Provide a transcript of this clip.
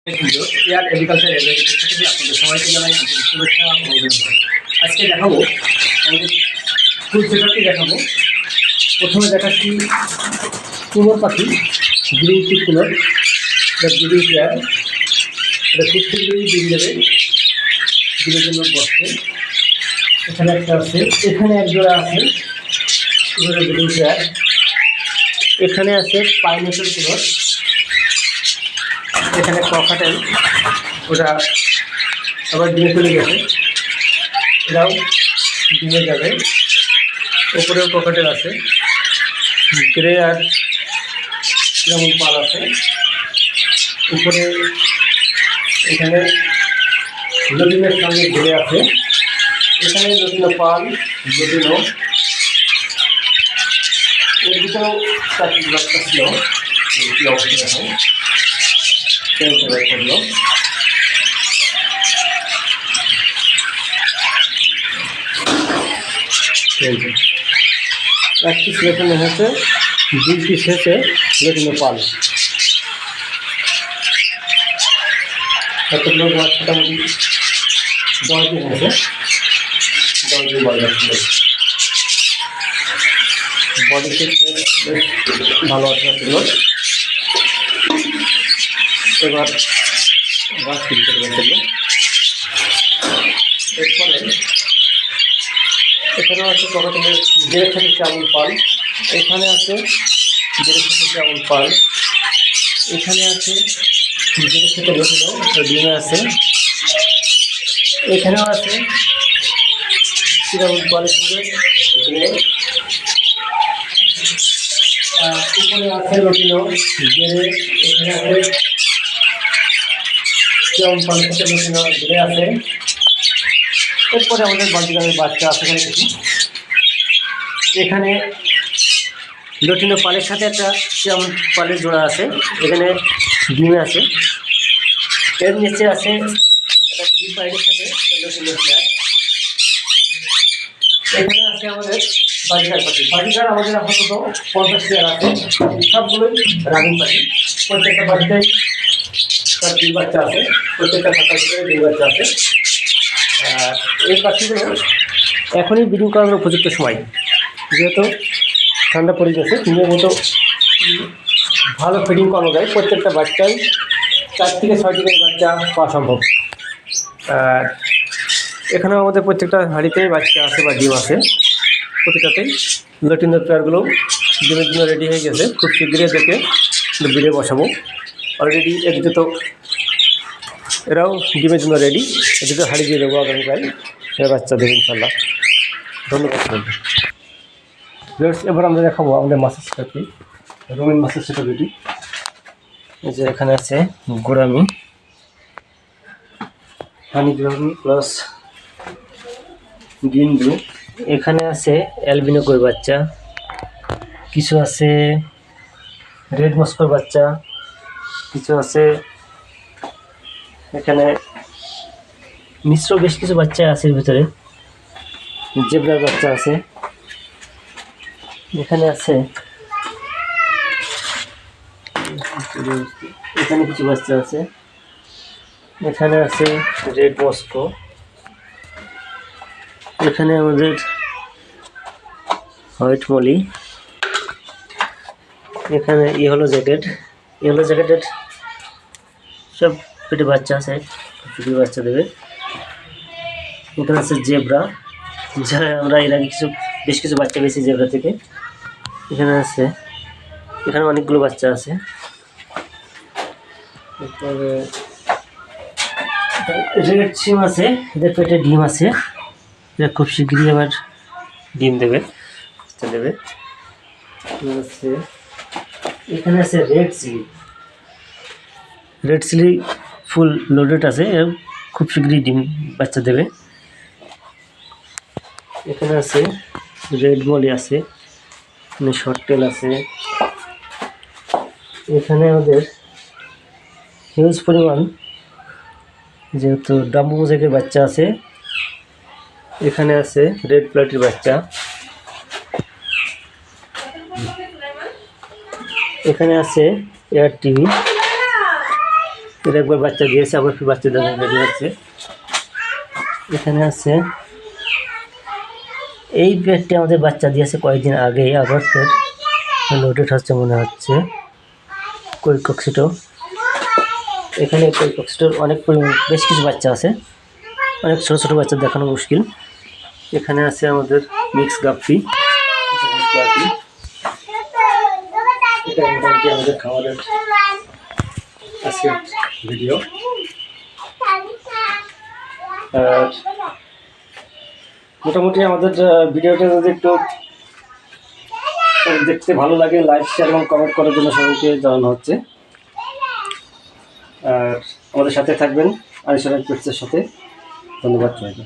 Air agriculture agriculture থেকে আপনাদের সবাইকে জানাই আন্তরিক শুভেচ্ছা ও অভিনন্দন। আজকে দেখাবো আমাদের ফুল সেটআপটি দেখাবো। প্রথমে দেখাচ্ছি কুমোর পাখি গ্রিন টিক কুমোর, এটা ব্রিডিং পেয়ার। এটা খুব শীঘ্রই ডিম দেবে, ডিমের জন্য বসছে। এখানে একটা আছে, এখানে এক জোড়া আছে ব্রিডিং পেয়ার। এখানে আছে পাইনেপল কুমোর, এখানে ককাটেল, ওটা আবার ডিমে চলে গেছে, এটাও ডিমে যাবে। ওপরেও ককাটেল আছে, গ্রে আর যেমন পাল আছে। উপরে এখানে লটিনের সঙ্গে গ্রে আছে, এখানে লটিনো পাল, লটিনো। এর ভিতরেও চারটি বাচ্চা ছিল, কি অবস্থা দেখো করলো। এক পিস লেখানো হয়েছে, 2 পিস হয়েছে লেখানো পাল। এতগুলো মোটামুটি 10 দিন হয়েছে, 10 দিন বডিতে বেশ ভালো আছে। এবার গাছ তৈরি করবে সেগুলো। এরপরে এখানেও আছে ককাটেলের দেড় থেকে চাউল পাল, এখানে আছে দেড় থেকে চাউল পাল, এখানে আছে দেড় থেকে লটিনো ডিমে আছে, এখানেও আছে চাউল পালের সঙ্গে গ্রে। উপরে আছে লটিনো গ্রে, এখানে আছে চাউল পালের সাথে লটিনো গ্রে আছে। এরপরে আমাদের বাজিগারের বাচ্চা আছে এখানে কিছু। এখানে লটিনো পালের সাথে একটা চাউল পালের জোড়া আছে, এখানে ডিমে আছে। এর নিচে আছে একটা ডিম পাইলের সাথে লটিনো পেয়ার। এখানে আছে আমাদের বাজিগার পাখি। বাজিগার আমাদের আপাতত 50 পেয়ার আছে, সবগুলোই রানিং পাখি। প্রত্যেকটা বাচ্চায় তার ডিম বাচ্চা আছে, প্রত্যেকটা থাকার ভিতরে ডিম বাচ্চা আছে। এই পাখিগুলো এখনই ব্রিডিং করানোর উপযুক্ত সময়, যেহেতু ঠান্ডা পড়ে গেছে। দিনের মতো ভালো ফিডিং করানো যায়, প্রত্যেকটা বাচ্চাই 4 থেকে 6টি করে বাচ্চা পাওয়া সম্ভব। আর এখানেও আমাদের প্রত্যেকটা হাঁড়িতেই বাচ্চা আছে বা ডিম আছে, প্রতিটাতেই। লটিনো পেয়ারগুলো ডিমের জন্য রেডি হয়ে গেছে, খুব শীঘ্রই দেখে ব্রিডে বসাবো। অলরেডি এদিকে তো এরাও ডিমের জন্য রেডি, এদিকে হাঁড়ি দিয়ে দেবো আগামীকাল, এরা বাচ্চা দেবে ইনশাল্লাহ। ধন্যবাদ। এবার আমরা দেখাবো আমাদের মাছের সেটআপটি, রঙিন মাছের সেটআপটি। এই যে এখানে আছে গোরামি, হানি গোরামি প্লাস গ্রিন ব্লু। এখানে আছে অ্যালবিনো কই বাচ্চা, কিছু আছে রেড মস্কোর বাচ্চা, কিছু আছে এখানে মিশ্র বেশ কিছু বাচ্চা আছে। এর ভিতরে জেব্রার বাচ্চা আছে, এখানে আছে এখানে কিছু বাচ্চা আছে, এখানে আছে রেড মস্কো, এখানে আমাদের হোয়াইট মলি, এখানে ইয়েলো জ্যাকেটেড সব পেটে বাচ্চা আছে, শুধু বাচ্চা দেবে। এখানে আছে জেব্রা, যা আমরা এর আগে বেশ কিছু বাচ্চা পেয়েছি জেব্রা থেকে। এখানে আছে, এখানে অনেকগুলো বাচ্চা আছে। তারপরে রেড সিম আছে, এদের পেটে ডিম আছে, এরা খুব শীঘ্রই আবার ডিম দেবে, বাচ্চা দেবে। এখানে আছে রেড চিলি ফুল লোডেড আছে, এর খুব শীঘ্রই ডিম বাচ্চা দেবে। এখানে আছে রেড মলি আছে, এখানে শর্ট টেল আছে, এখানে আমাদের হিউজ পরিমাণ যেহেতু ডাম্বু মোজাইকের বাচ্চা আছে। এখানে আছে রেড প্লাটির বাচ্চা, এখানে আছে এয়ার টিভি, এর একবার বাচ্চা দিয়েছে, আবার ফির বাচ্চা দেওয়া রেডি হচ্ছে। এখানে আছে এই পেটটি আমাদের বাচ্চা দিয়েছে কয়েকদিন আগেই, আবার ফের লোডেড হচ্ছে মনে হচ্ছে। কই কক্সিটো, এখানে কই কক্সিটোর অনেক পরিমাণ বেশ কিছু বাচ্চা আছে, অনেক ছোট ছোট বাচ্চা দেখানো মুশকিল। এখানে আছে আমাদের মিক্স গাপ্পি। এটা মোটামুটি আমাদের খাবারের আজকের ভিডিও। আর মোটামুটি আমাদের ভিডিওটা যদি একটু দেখতে ভালো লাগে, লাইক শেয়ার এবং কমেন্ট করার জন্য সবাইকে জানানো হচ্ছে। আর আমাদের সাথে থাকবেন আনিসুল পেটসের সাথে। ধন্যবাদ সবাইকে।